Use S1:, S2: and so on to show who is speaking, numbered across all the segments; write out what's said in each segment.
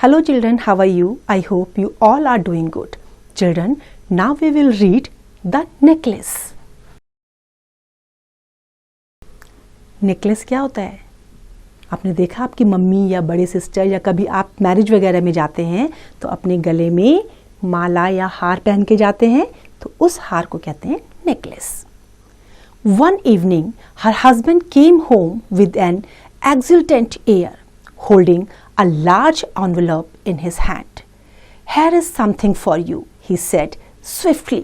S1: Hello children, how are you? I hope you all are doing good. Children, now we will read the necklace. Necklace क्या होता है? आपने देखा आपकी mummy या बड़े सिस्टर या कभी आप मैरिज वगैरह में जाते हैं तो अपने गले में माला या हार पहन के जाते हैं, तो उस हार को कहते हैं necklace. One evening, her husband came home with an exultant air, holding a large envelope in his hand. "Here is something for you," he said swiftly.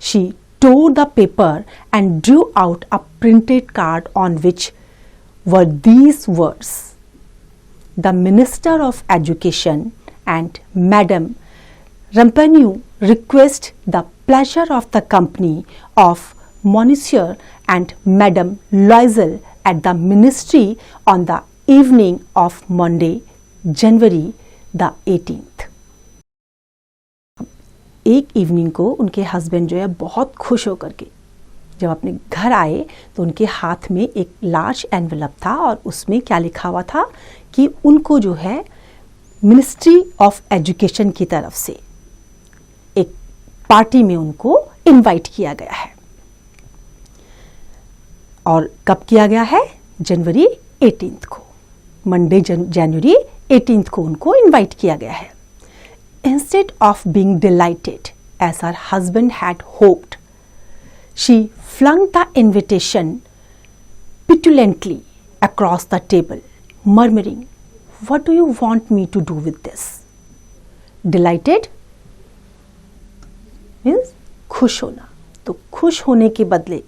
S1: She tore the paper and drew out a printed card on which were these words: "The Minister of Education and Madame Ramponneau request the pleasure of the company of Monsieur and Madame Loisel at the Ministry on the evening of Monday, January the 18th." एक evening को उनके husband जो है बहुत खुश होकर के जब अपने घर आए तो उनके हाथ में एक लार्ज एनवेलप था और उसमें क्या लिखा हुआ था कि उनको जो है मिनिस्ट्री ऑफ एजुकेशन की तरफ से एक पार्टी में उनको इनवाइट किया गया है. और कब किया गया है? जनवरी 18 को, मंडे जनवरी 18 को उनको इनवाइट किया गया है. Instead of being delighted as her husband had hoped, she flung the invitation petulantly across the table, murmuring, "What do you want me to do with this?" Delighted means खुश होना. तो खुश होने के बदले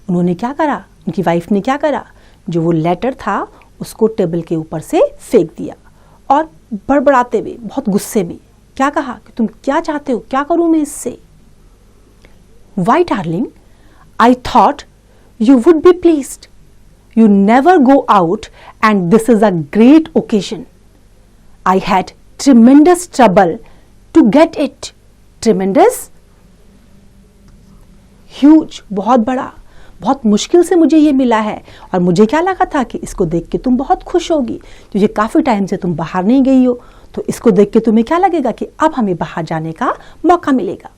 S1: उन्होंने क्या करा, उनकी वाइफ ने क्या करा, जो वो लेटर था उसको टेबल के ऊपर से फेंक दिया और बड़बड़ाते हुए बहुत गुस्से में क्या कहा कि तुम क्या चाहते हो, क्या करूं मैं इससे? "Why darling, I thought you would be pleased. You never go out and this is a great occasion. I had tremendous trouble to get it." Tremendous, huge, बहुत बड़ा, बहुत मुश्किल से मुझे ये मिला है और मुझे क्या लगा था कि इसको देख के तुम बहुत खुश होगी, क्योंकि काफ़ी टाइम से तुम बाहर नहीं गई हो, तो इसको देख के तुम्हें क्या लगेगा कि अब हमें बाहर जाने का मौका मिलेगा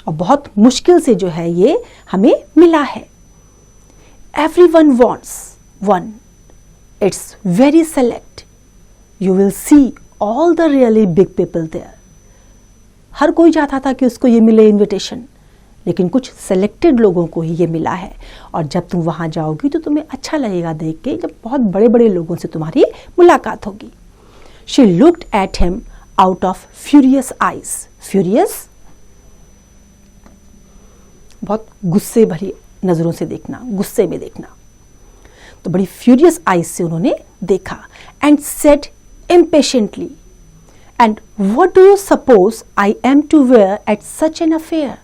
S1: और बहुत मुश्किल से जो है ये हमें मिला है. "Everyone wants one. It's very select. You will see all the really big people there." हर कोई चाहता था कि उसको ये मिले इनविटेशन, लेकिन कुछ सेलेक्टेड लोगों को ही ये मिला है और जब तुम वहाँ जाओगी तो तुम्हें अच्छा लगेगा देख के, जब बहुत बड़े बड़े लोगों से तुम्हारी मुलाकात होगी. She looked at him out of furious eyes. Furious, बहुत गुस्से भरी नज़रों से देखना, गुस्से में देखना. तो बड़ी फ्यूरियस आइज से उन्होंने देखा. And said impatiently, "And what do you suppose I am to wear at such an affair?"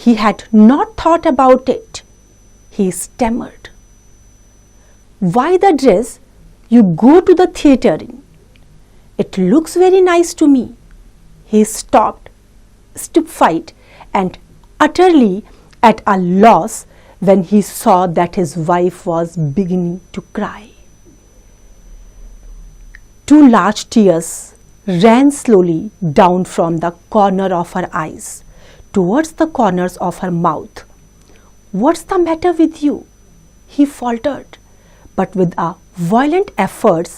S1: He had not thought about it. He stammered. "Why the dress you go to the theatre in? It looks very nice to me." He stopped, stupefied and utterly at a loss when he saw that his wife was beginning to cry. Two large tears ran slowly down from the corner of her eyes towards the corners of her mouth. "What's the matter with you?" he faltered, but with a violent effort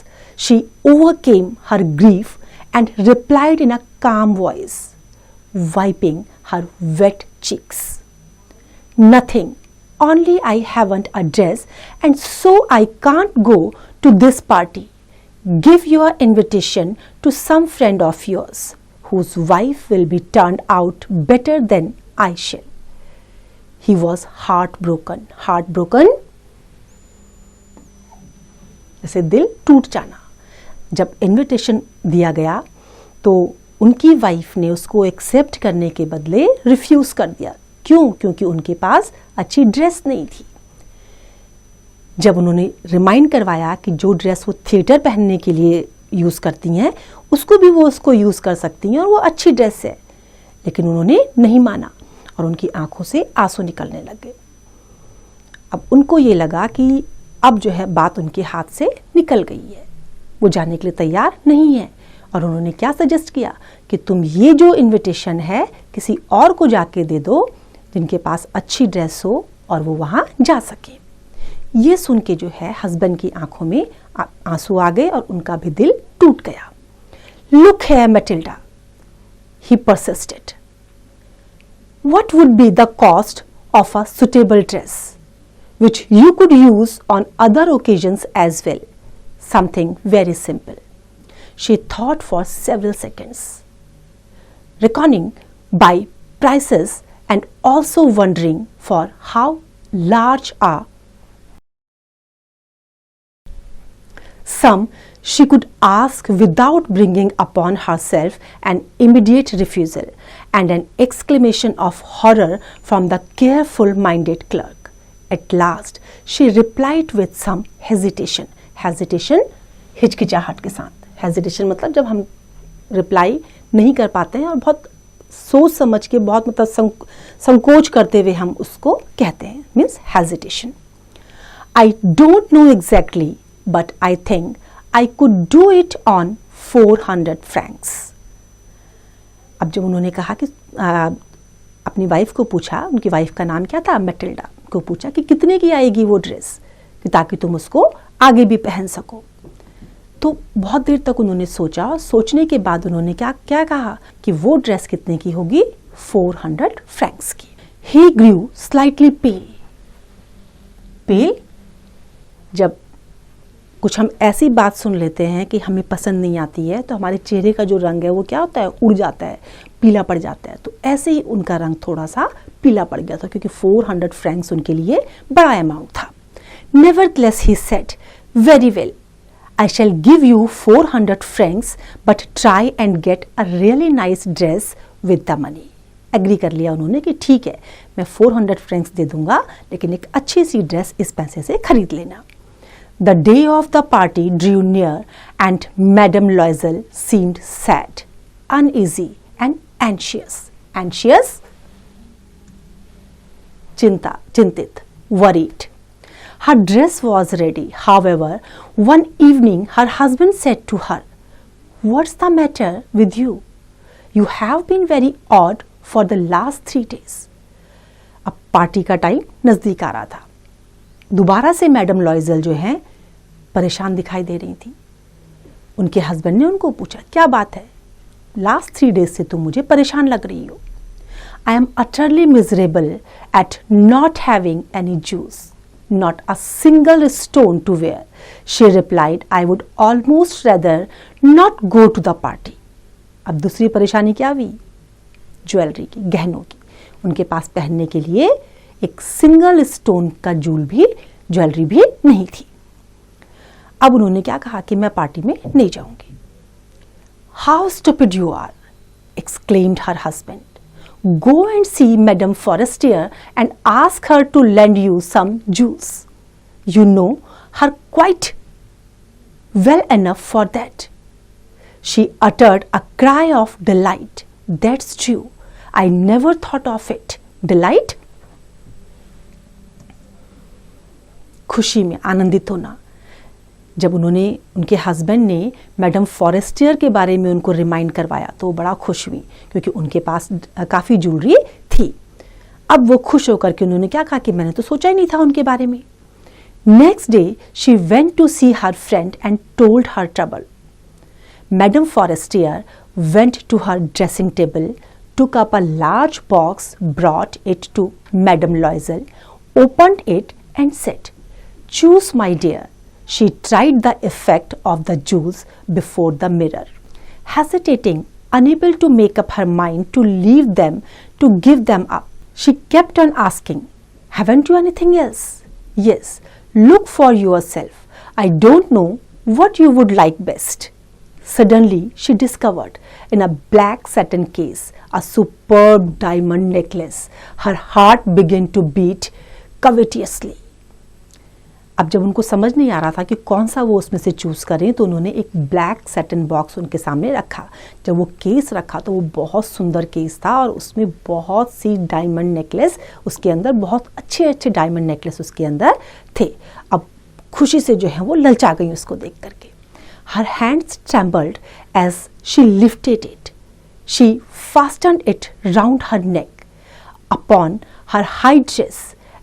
S1: she overcame her grief and replied in a calm voice, wiping her wet cheeks, "Nothing, only I haven't a dress and so I can't go to this party. Give your invitation to some friend of yours whose wife will be turned out better than I shall." He was heartbroken. Heartbroken जैसे दिल टूट जाना. जब invitation दिया गया तो उनकी wife ने उसको एक्सेप्ट करने के बदले रिफ्यूज़ कर दिया. क्यों? क्योंकि उनके पास अच्छी ड्रेस नहीं थी. जब उन्होंने रिमाइंड करवाया कि जो ड्रेस वो थिएटर पहनने के लिए यूज़ करती हैं उसको भी वो उसको यूज़ कर सकती हैं और वो अच्छी ड्रेस है, लेकिन उन्होंने नहीं माना और उनकी आंखों से आंसू निकलने लगे. अब उनको ये लगा कि अब जो है बात उनके हाथ से निकल गई है. वो जाने के लिए तैयार नहीं है। और उन्होंने क्या सजेस्ट किया कि तुम ये जो इनविटेशन है किसी और को जाके दे दो जिनके पास अच्छी ड्रेस हो और वो वहाँ जा सके। ये सुन के जो है हस्बैंड की आंखों में आंसू आ गए और उनका भी दिल टूट गया। Look here Matilda, he persisted. What would be the cost of a suitable dress which you could use on other occasions as well? Something very simple. She thought for several seconds, reckoning by prices and also wondering for how large a sum she could ask without bringing upon herself an immediate refusal and an exclamation of horror from the careful-minded clerk. At last, she replied with some hesitation. Hesitation, हिचकिचाहट के साथ। Hesitation मतलब जब हम reply नहीं कर पाते हैं और बहुत सोच समझ के, बहुत मतलब संकोच करते हुए हम उसको कहते हैं, means hesitation. I don't know exactly, but I think I could do it on 400 francs. अब जब उन्होंने कहा कि अपनी वाइफ को पूछा, उनकी वाइफ का नाम क्या था, मैटिल्डा, को पूछा कि कितने की आएगी वो ड्रेस कि ताकि तुम उसको आगे भी पहन सको। तो बहुत देर तक उन्होंने सोचा और सोचने के बाद उन्होंने क्या कहा कि वो ड्रेस कितने की होगी, 400 फ्रैंक्स की। He grew slightly pale. Pale, जब कुछ हम ऐसी बात सुन लेते हैं कि हमें पसंद नहीं आती है तो हमारे चेहरे का जो रंग है वो क्या होता है, उड़ जाता है, पीला पड़ जाता है। तो ऐसे ही उनका रंग थोड़ा सा पीला पड़ गया था क्योंकि 400 फ्रैंक्स उनके लिए बड़ा अमाउंट था। Nevertheless, he said, very well, I shall give you 400 francs, but try and get a really nice dress with the money. Agree कर लिया उन्होंने कि ठीक है, मैं 400 फ्रैंक्स दे दूंगा, लेकिन एक अच्छी सी ड्रेस इस पैसे से खरीद लेना। The day of the party drew near and Madame Loisel seemed sad, uneasy and anxious. Anxious? चिंतित, worried. Her dress was ready. However, one evening her husband said to her, "What's the matter with you? You have been very odd for the last 3 days." अब party का time नजदीक आ रहा था। दोबारा से madam लॉयजल जो हैं परेशान दिखाई दे रही थी। उनके हस्बैंड ने उनको पूछा, क्या बात है, लास्ट 3 डेज से तुम मुझे परेशान लग रही हो। I am utterly miserable at not having any jewels, not a single stone to wear. She replied, I would almost rather not go to the party. अब दूसरी परेशानी क्या हुई, ज्वेलरी की, गहनों की। उनके पास पहनने के लिए एक सिंगल स्टोन का ज्वेलरी भी नहीं थी। अब उन्होंने क्या कहा कि मैं पार्टी में नहीं जाऊंगी। How stupid you are, exclaimed her husband. Go and see Madame Forestier and ask her to lend you some jewels. You know her quite well enough for that. She uttered a cry of delight. That's true. I never thought of it. Delight? खुशी में, आनंदित होना। जब उनके husband ने madam Forestier के बारे में उनको रिमाइंड करवाया तो वो बड़ा खुश हुई क्योंकि उनके पास काफ़ी ज्वेलरी थी। अब वो खुश होकर के उन्होंने क्या कहा कि मैंने तो सोचा ही नहीं था उनके बारे में। Next day she went to see her friend and told her trouble. Madam Forestier went to her dressing table, took up a large box, brought it to Madame Loisel, opened it and said, "Choose, my dear." She tried the effect of the jewels before the mirror, hesitating, unable to make up her mind to leave them, to give them up. She kept on asking, "Haven't you anything else?" "Yes, look for yourself. I don't know what you would like best." Suddenly, she discovered in a black satin case a superb diamond necklace. Her heart began to beat covetously. अब जब उनको समझ नहीं आ रहा था कि कौन सा वो उसमें से चूज करें तो उन्होंने एक ब्लैक सैटिन बॉक्स उनके सामने रखा। जब वो केस रखा तो वो बहुत सुंदर केस था और उसमें बहुत सी डायमंड नेकलेस, उसके अंदर बहुत अच्छे अच्छे डायमंड नेकलेस उसके अंदर थे। अब खुशी से जो है वो ललचा गई उसको देख करके। Her hands trembled as she lifted it. She fastened it round her neck, upon her high dress,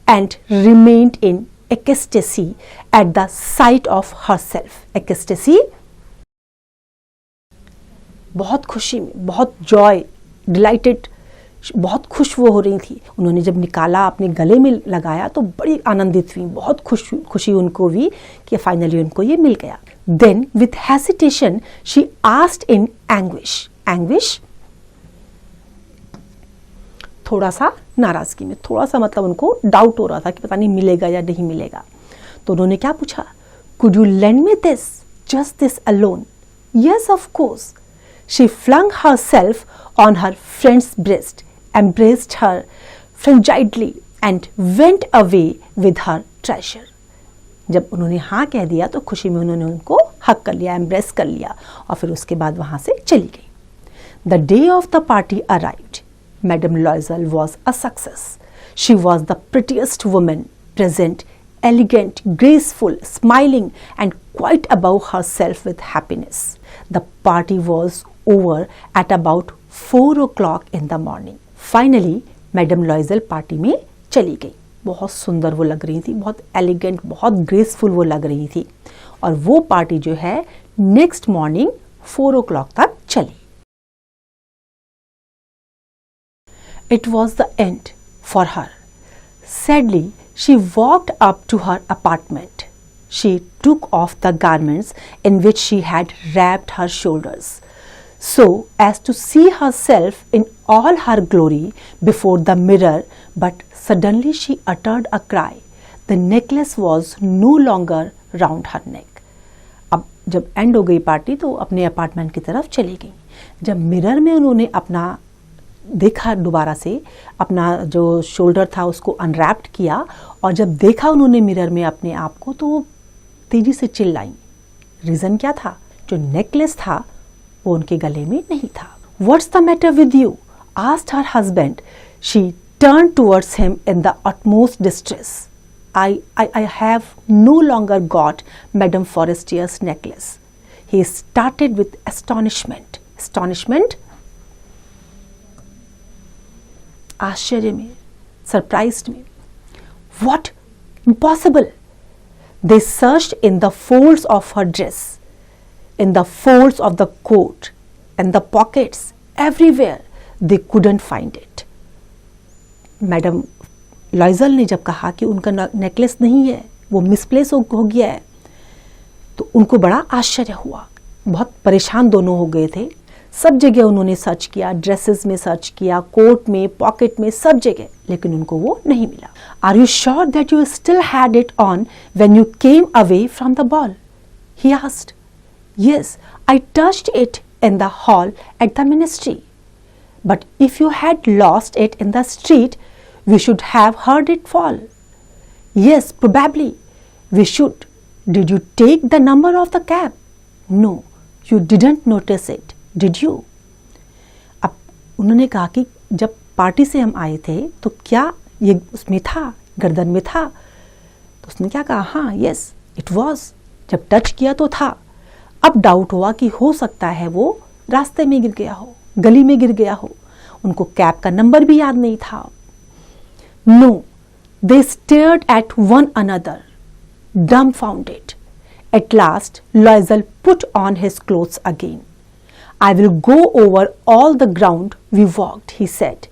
S1: and remained in ecstasy at the sight of herself. Ecstasy, बहुत खुशी में, बहुत जॉय, डिलाइटेड, बहुत खुश वो हो रही थी। उन्होंने जब निकाला, अपने गले में लगाया तो बड़ी आनंदित हुई, बहुत खुशी उनको भी कि फाइनली उनको ये मिल गया। Then with hesitation she asked in anguish. Anguish थोड़ा सा नाराजगी में, थोड़ा सा मतलब उनको डाउट हो रहा था कि पता नहीं मिलेगा या नहीं मिलेगा। तो उन्होंने क्या पूछा? Could you lend me this, just this alone? Yes of course. She flung herself on her friend's breast, embraced her frigidly, and went away with her treasure. जब उन्होंने हाँ कह दिया तो खुशी में उन्होंने उनको हक कर लिया, एम्ब्रेस कर लिया, और फिर उसके बाद वहाँ से चली गई। The day of the party arrived. Madame Loisel was a success. She was the prettiest woman present, elegant, graceful, smiling, and quite above herself with happiness. The party was over at about 4 o'clock in the morning. Finally, Madame Loisel party में चली गई। बहुत सुंदर वो लग रही थी, बहुत एलिगेंट, बहुत ग्रेसफुल वो लग रही थी, और वो पार्टी जो है नेक्स्ट मॉर्निंग 4 o'clock तक चली। It was the end for her. Sadly, she walked up to her apartment. She took off the garments in which she had wrapped her shoulders, so as to see herself in all her glory before the mirror, but suddenly she uttered a cry. The necklace was no longer round her neck. अब जब and हो गई party तो अपने apartment की तरफ चली गई। जब मिरर में उन्होंने अपना देखा, दोबारा से अपना जो शोल्डर था उसको अनरैप्ड किया, और जब देखा उन्होंने मिरर में अपने आप को तो तेजी से चिल्लाई। रीज़न क्या था? जो नेकलेस था वो उनके गले में नहीं था। What's the matter with you? asked her husband. She turned towards him in the utmost distress. I have no longer got Madame Forestier's necklace. He started with astonishment. Astonishment? आश्चर्य में, surprised में. What? Impossible! They searched in the folds of her dress, in the folds of the coat, and the pockets, everywhere. They couldn't find it. Madam लॉइजल ने जब कहा कि उनका necklace नहीं है, वो मिसप्लेस हो गया है, तो उनको बड़ा आश्चर्य हुआ। बहुत परेशान दोनों हो गए थे। सब जगह उन्होंने सर्च किया, ड्रेसेस में सर्च किया, कोट में, पॉकेट में, सब जगह, लेकिन उनको वो नहीं मिला। Are you sure that you still had it on when you came away from the ball? He asked. Yes, I touched it in the hall at the ministry. But if you had lost it in the street, we should have heard it fall. Yes, probably we should. Did you take the number of the cab? No, you didn't notice it, did you? अब उन्होंने कहा कि जब party से हम आए थे तो क्या ये उसमें था, गर्दन में था? तो उसने क्या कहा? हाँ, yes, it was. जब टच किया तो था। अब डाउट हुआ कि हो सकता है वो रास्ते में गिर गया हो, गली में गिर गया हो। उनको कैब का नंबर भी याद नहीं था। No, they stared at one another, dumbfounded. At last, Loisel put on his clothes again. I will go over all the ground we walked, he said,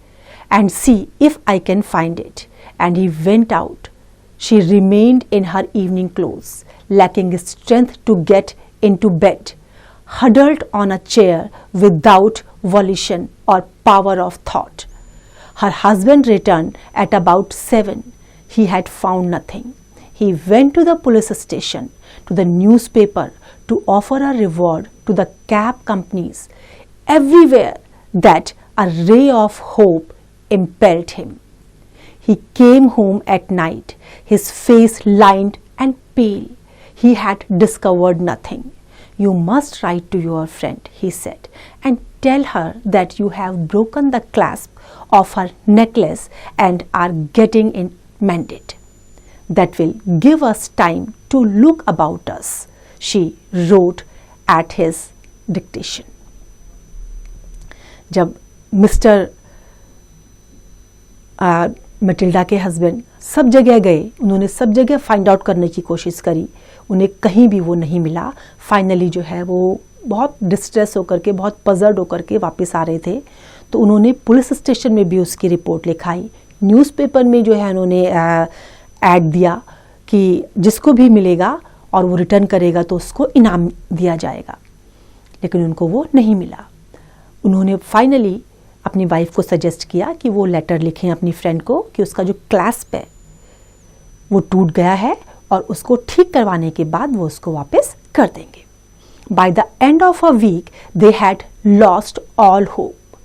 S1: and see if I can find it. And he went out. She remained in her evening clothes, lacking strength to get into bed, huddled on a chair without volition or power of thought. Her husband returned at about 7. He had found nothing. He went to the police station, to the newspaper, to offer a reward to the cab companies. Everywhere that a ray of hope impelled him. He came home at night, his face lined and pale. He had discovered nothing. You must write to your friend, he said, and tell her that you have broken the clasp of her necklace and are getting it mended. That will give us time to look about us, she wrote at his dictation. जब mister Matilda के husband सब जगह गए, उन्होंने सब जगह find out करने की कोशिश करी, उन्हें कहीं भी वो नहीं मिला। फाइनली जो है वो बहुत डिस्ट्रेस होकर के, बहुत पजल्ड होकर के वापस आ रहे थे, तो उन्होंने पुलिस स्टेशन में भी उसकी रिपोर्ट लिखाई, न्यूज़पेपर में जो है उन्होंने ऐड दिया कि जिसको भी मिलेगा और वो रिटर्न करेगा तो उसको इनाम दिया जाएगा, लेकिन उनको वो नहीं मिला। उन्होंने फाइनली अपनी वाइफ को सजेस्ट किया कि वो लेटर लिखें अपनी फ्रेंड को कि उसका जो क्लैस्प है वो टूट गया है और उसको ठीक करवाने के बाद वो उसको वापस कर देंगे। By the end of a week, they had lost all hope.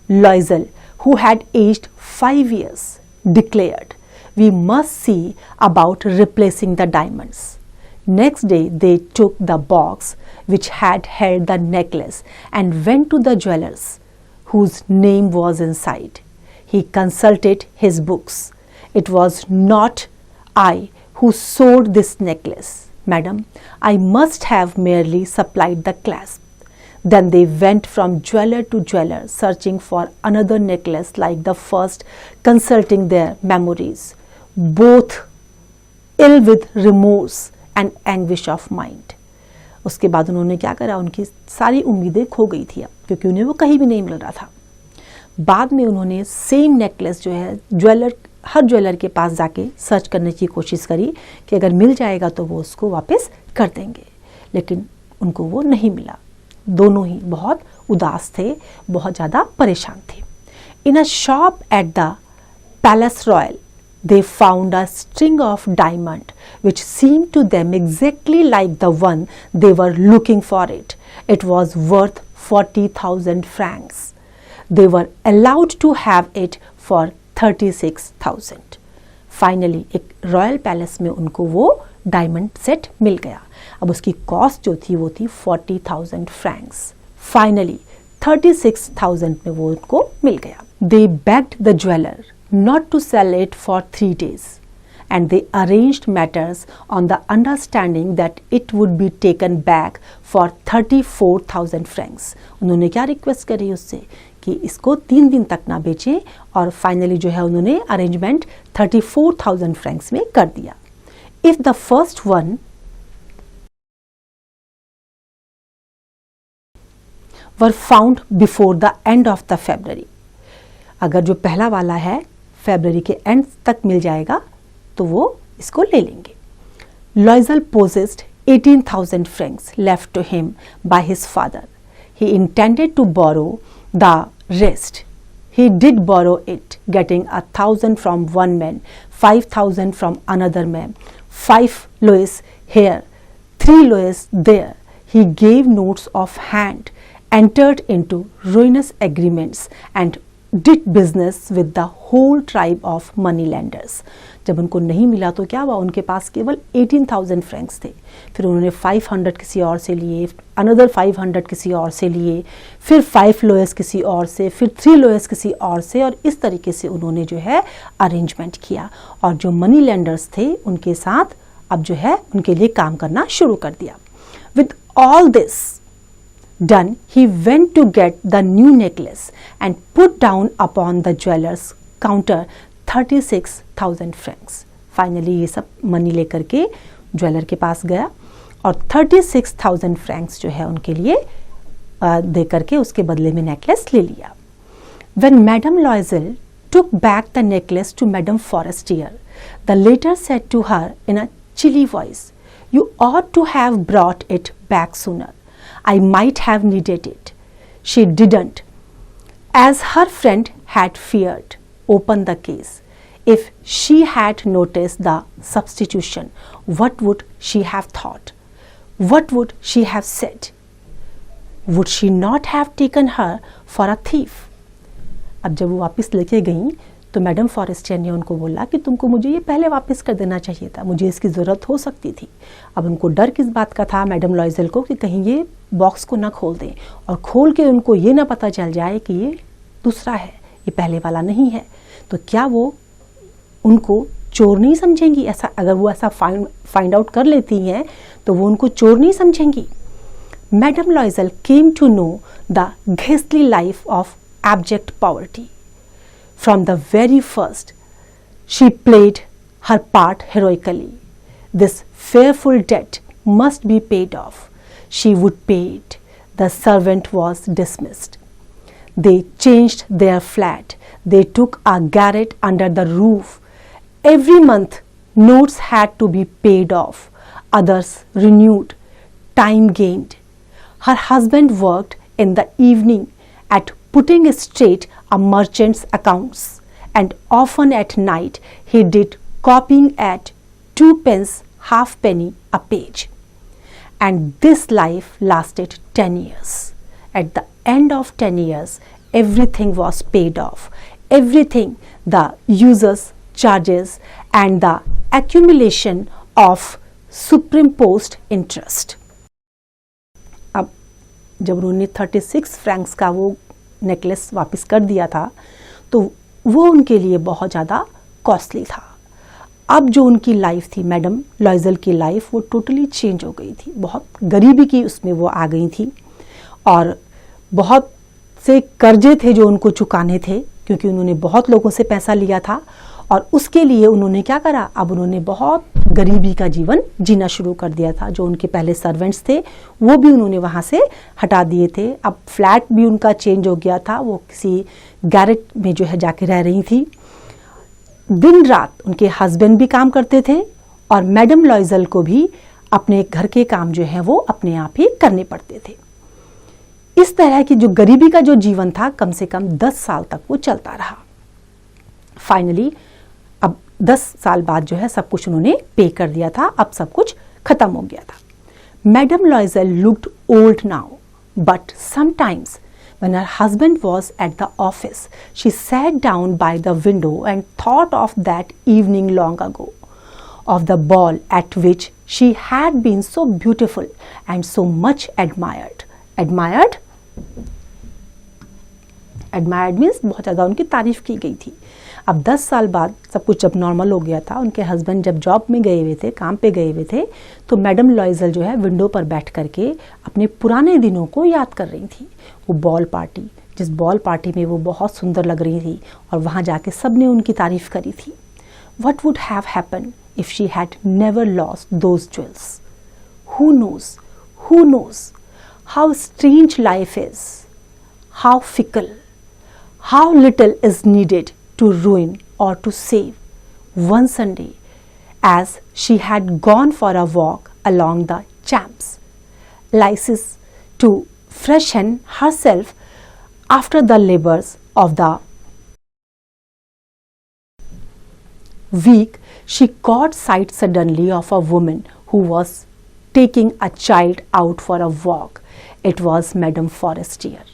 S1: Loisel, who had aged 5 years, declared, "We must see about replacing the diamonds." Next day, they took the box which had held the necklace and went to the jeweler's, whose name was inside. He consulted his books. It was not I who sold this necklace, madam. I must have merely supplied the clasp. Then they went from jeweler to jeweler, searching for another necklace like the first, consulting their memories, both ill with remorse and anguish of mind. उसके बाद उन्होंने क्या करा, उनकी सारी उम्मीदें खो गई थी अब, क्योंकि उन्हें वो कहीं भी नहीं मिल रहा था। बाद में उन्होंने सेम नेकलेस जो है हर ज्वेलर के पास जाके सर्च करने की कोशिश करी कि अगर मिल जाएगा तो वो उसको वापस कर देंगे, लेकिन उनको वो नहीं मिला। दोनों ही बहुत उदास थे, बहुत ज़्यादा परेशान थे। In a shop at the palace royal they found a string of diamond which seemed to them exactly like the one they were looking for it. It was worth 40,000 francs. They were allowed to have it for 36,000. Finally, एक royal palace में उनको वो diamond set मिल गया। अब उसकी cost जो थी वो थी 40,000 फ्रैंक्स। फाइनली 36,000 में वो उनको मिल गया। They begged the jeweler not to sell it for 3 days, and they arranged matters on the understanding that it would be taken back for 34,000 francs. उन्होंने क्या रिक्वेस्ट करी उससे कि इसको 3 दिन तक ना बेचें, और फाइनली जो है उन्होंने अरेंजमेंट 34,000 फ्रैंक्स में कर दिया। If the first one were found before the end of the February, अगर जो पहला वाला है फरवरी के एंड तक मिल जाएगा तो वो इसको ले लेंगे। लॉइजल possessed 18,000 francs left to him by his father. He intended to borrow the rest. He did borrow it, getting 1,000 from one man, 5,000 from another man, 5 louis here, 3 louis there. He gave notes of hand, entered into ruinous agreements, and did business with the whole tribe of money lenders. जब उनको नहीं मिला तो क्या हुआ, उनके पास केवल 18,000 Franks थे। फिर उन्होंने 500 किसी और से लिए, अनदर 500 किसी और से लिए, फिर 5 लोएस किसी और से, फिर 3 लोएस किसी और से, और इस तरीके से उन्होंने जो है अरेंजमेंट किया, और जो मनी लेंडर्स थे उनके साथ अब जो है उनके लिए काम करना शुरू कर दिया। With all this done, he went to get the new necklace and put down upon the jeweler's counter 36,000 francs. Finally ये सब मनी लेकर के ज्वेलर के पास गया और 36,000 फ्रैंक्स जो है उनके लिए दे करके उसके बदले में नेकलेस ले लिया। When Madame Loisel took back the necklace to Madame Forestier, the latter said to her in a chilly voice, "You ought to have brought it back sooner. I might have needed it." She didn't, as her friend had feared, open the case. If she had noticed the substitution, what would she have thought? What would she have said? Would she not have taken her for a thief? अब जब वो वापस लेके गई तो madam Forestier ने उनको बोला कि तुमको मुझे ये पहले वापस कर देना चाहिए था, मुझे इसकी ज़रूरत हो सकती थी। अब उनको डर किस बात का था मैडम लॉइजल को कि कहीं ये बॉक्स को ना खोल दें और खोल के उनको ये ना पता चल जाए कि ये दूसरा है, ये पहले वाला नहीं है, तो क्या वो उनको चोर नहीं समझेंगी? ऐसा अगर वो ऐसा फाइंड आउट कर लेती हैं तो वो उनको चोर नहीं समझेंगी। Madame Loisel came to know the ghastly life of abject poverty. From the very first, she played her part heroically. This fearful debt must be paid off. She would pay it. The servant was dismissed. They changed their flat. They took a garret under the roof. Every month, notes had to be paid off, others renewed. Time gained. Her husband worked in the evening at putting straight a merchant's accounts, and often at night he did copying at 2 pence halfpenny a page. And this life lasted 10 years. At the end of 10 years, everything was paid off. Everything, the users, charges, and the accumulation of superimposed interest. अब जब उन्होंने 36 Franks का वो necklace वापस कर दिया था तो वो उनके लिए बहुत ज़्यादा कॉस्टली था। अब जो उनकी लाइफ थी, मैडम लॉइजल की लाइफ, वो टोटली चेंज हो गई थी। बहुत गरीबी की उसमें वो आ गई थी और बहुत से कर्जे थे जो उनको चुकाने थे, क्योंकि उन्होंने बहुत लोगों से पैसा लिया था और उसके लिए उन्होंने क्या करा, अब उन्होंने बहुत गरीबी का जीवन जीना शुरू कर दिया था। जो उनके पहले सर्वेंट्स थे वो भी उन्होंने वहाँ से हटा दिए थे। अब फ्लैट भी उनका चेंज हो गया था, वो किसी गैरेट में जो है जाके रह रही थी। दिन रात उनके हस्बैंड भी काम करते थे और मैडम लॉइजल को भी अपने घर के काम जो है वो अपने आप ही करने पड़ते थे। इस तरह की जो गरीबी का जो जीवन था कम से कम 10 साल तक वो चलता रहा। फाइनली अब 10 साल बाद जो है सब कुछ उन्होंने पे कर दिया था, अब सब कुछ खत्म हो गया था। Madam लॉइजल looked old now, but sometimes when her husband was at the office, she sat down by the window and thought of that evening long ago, of the ball at which she had been so beautiful and so much admired. Admired? Admired means बहुत ज़्यादा उनकी तारीफ की गई थी। अब 10 साल बाद सब कुछ जब नॉर्मल हो गया था, उनके हस्बैंड जब जॉब में गए हुए थे, काम पे गए हुए थे, तो मैडम लॉइजल जो है विंडो पर बैठ करके अपने पुराने दिनों को याद कर रही थी। वो बॉल पार्टी, जिस बॉल पार्टी में वो बहुत सुंदर लग रही थी और वहाँ जाके सब ने उनकी तारीफ करी थी। What would have happened if she had never lost those jewels? Who knows? Who knows? How strange life is. How fickle. How little is needed to ruin or to save. One Sunday, as she had gone for a walk along the Champs Elysees to freshen herself after the labors of the week, she caught sight suddenly of a woman who was taking a child out for a walk. It was Madame Forestier.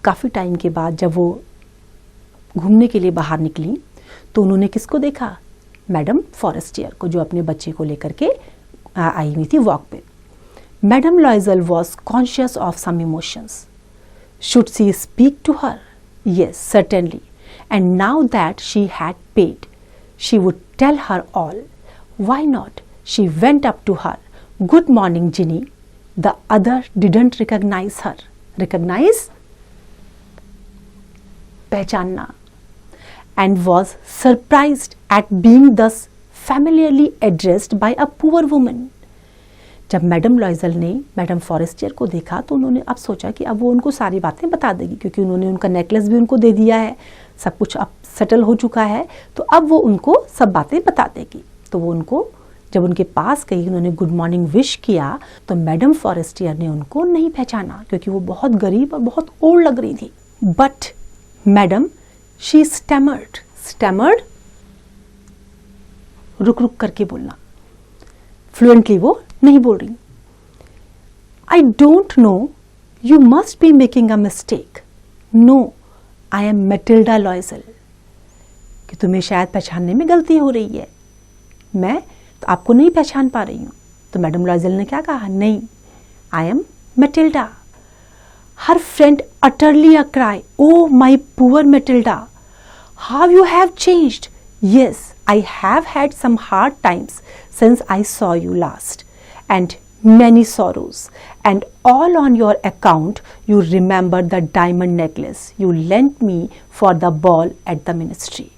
S1: काफ़ी time के बाद जब वो घूमने के लिए बाहर निकली तो उन्होंने किसको देखा? मैडम फॉरेस्टियर को, जो अपने बच्चे को लेकर के आई हुई थी वॉक पे। Madam Loisel was conscious of some emotions. Should she speak to her? Yes, certainly. And now that she had paid, she would tell her all. Why not? She went up to her. Good morning Jeanne. The other didn't recognise her. Recognise, पहचानना। And was surprised at being thus familiarly addressed by a poor woman. जब madam लॉइजल ने madam Forestier को देखा तो उन्होंने अब सोचा कि अब वो उनको सारी बातें बता देगी, क्योंकि उन्होंने उनका नेकलेस भी उनको दे दिया है, सब कुछ अब सेटल हो चुका है, तो अब वो उनको सब बातें बता देगी। तो वो उनको जब उनके पास गई, उन्होंने गुड मॉर्निंग विश किया, तो मैडम फॉरेस्टियर ने उनको नहीं पहचाना, क्योंकि वो बहुत गरीब और बहुत ओल्ड लग रही थी। But madam, she stammered. Stammered, रुक रुक करके बोलना, फ्लुएंटली वो नहीं बोल रही। I don't know, you must be making a mistake. No, I am Mathilde Loisel. कि तुम्हें शायद पहचानने में गलती हो रही है, मैं तो आपको नहीं पहचान पा रही हूँ। तो मैडम लॉइजल ने क्या कहा? नहीं, आई am Matilda. Her friend utterly a cry, "Oh, my poor Matilda, how you have changed." Yes, I have had some hard times since I saw you last, and many sorrows, and all on your account you remember the diamond necklace you lent me for the ball at the ministry.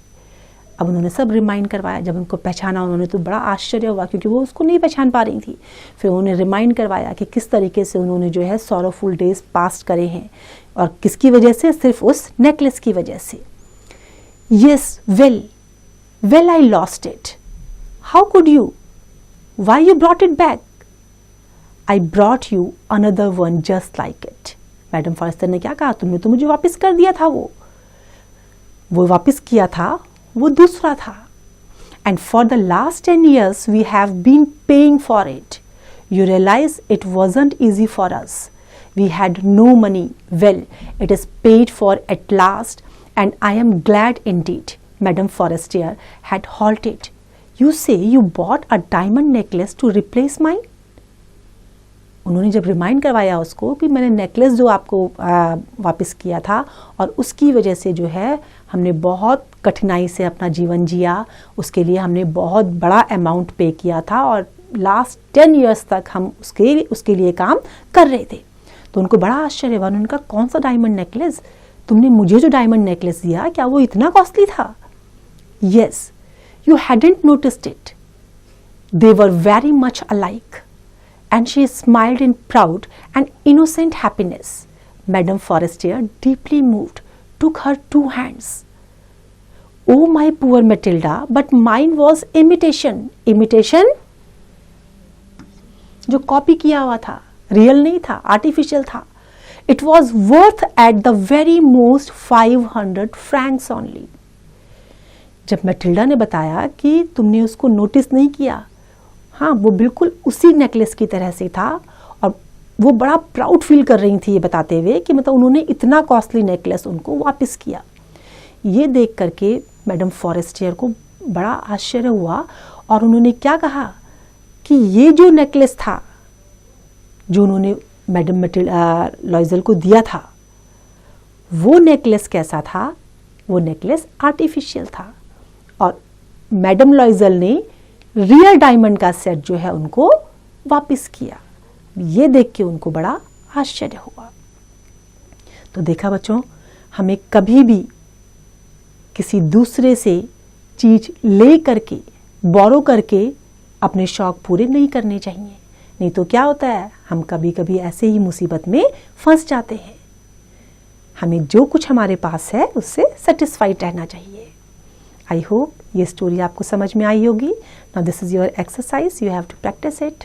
S1: अब उन्होंने सब remind करवाया. जब उनको पहचाना उन्होंने तो बड़ा आश्चर्य हुआ, क्योंकि वो उसको नहीं पहचान पा रही थी. फिर उन्होंने रिमाइंड करवाया कि किस तरीके से उन्होंने जो है सॉरोफुल डेज पास करे हैं, और किसकी वजह से, सिर्फ उस नेकलेस की वजह से. Yes, well I lost it. How could you? Why you brought it back? I brought you another one just like it. Madam Forestier ने क्या कहा, तुमने तो मुझे वापस कर दिया था. वो वापस किया था, वो दूसरा था. And for the last 10 years we have been paying for it. You realize it wasn't easy for us. We had no money. Well, it is paid for at last, and I am glad indeed. Madam Forestier had halted. You say you bought a diamond necklace to replace mine? उन्होंने जब remind करवाया उसको कि मैंने necklace जो आपको वापस किया था, और उसकी वजह से जो है हमने बहुत कठिनाई से अपना जीवन जिया, उसके लिए हमने बहुत बड़ा अमाउंट पे किया था, और लास्ट 10 ईयर्स तक हम उसके लिए काम कर रहे थे. तो उनको बड़ा आश्चर्य हुआ. उन्होंने कहा, कौन सा डायमंड नेकलेस? तुमने मुझे जो डायमंड नेकलेस दिया, क्या वो इतना कॉस्टली था? Yes, you hadn't noticed it. They were very much alike. And she smiled in proud and innocent happiness. Madame Forestier, deeply moved, took her 2 hands. Oh, my poor Matilda, but mine was imitation. Imitation? जो copy किया हुआ था, real नहीं था, artificial था. It was worth at the very most 500 francs only. जब Matilda ने बताया कि तुमने उसको नोटिस नहीं किया, हाँ, वो बिल्कुल उसी नेकलेस की तरह से था, और वो बड़ा प्राउड फील कर रही थी ये बताते हुए कि मतलब उन्होंने इतना कॉस्टली नेकलेस उनको वापस किया. ये देख करके मैडम फॉरेस्टियर को बड़ा आश्चर्य हुआ, और उन्होंने क्या कहा कि ये जो नेकलेस था जो उन्होंने मैडम लॉइजल को दिया था, वो नेकलेस कैसा था? वो नेकलेस आर्टिफिशियल था, और मैडम लॉइजल ने रियल डायमंड का सेट जो है उनको वापस किया. ये देख के उनको बड़ा आश्चर्य हुआ. तो देखा बच्चों, हमें कभी भी किसी दूसरे से चीज ले करके, बोरो करके अपने शौक पूरे नहीं करने चाहिए. नहीं तो क्या होता है, हम कभी कभी ऐसे ही मुसीबत में फंस जाते हैं. हमें जो कुछ हमारे पास है उससे सेटिस्फाइड रहना चाहिए. आई होप ये स्टोरी आपको समझ में आई होगी. Now this is your exercise, you have to practise it.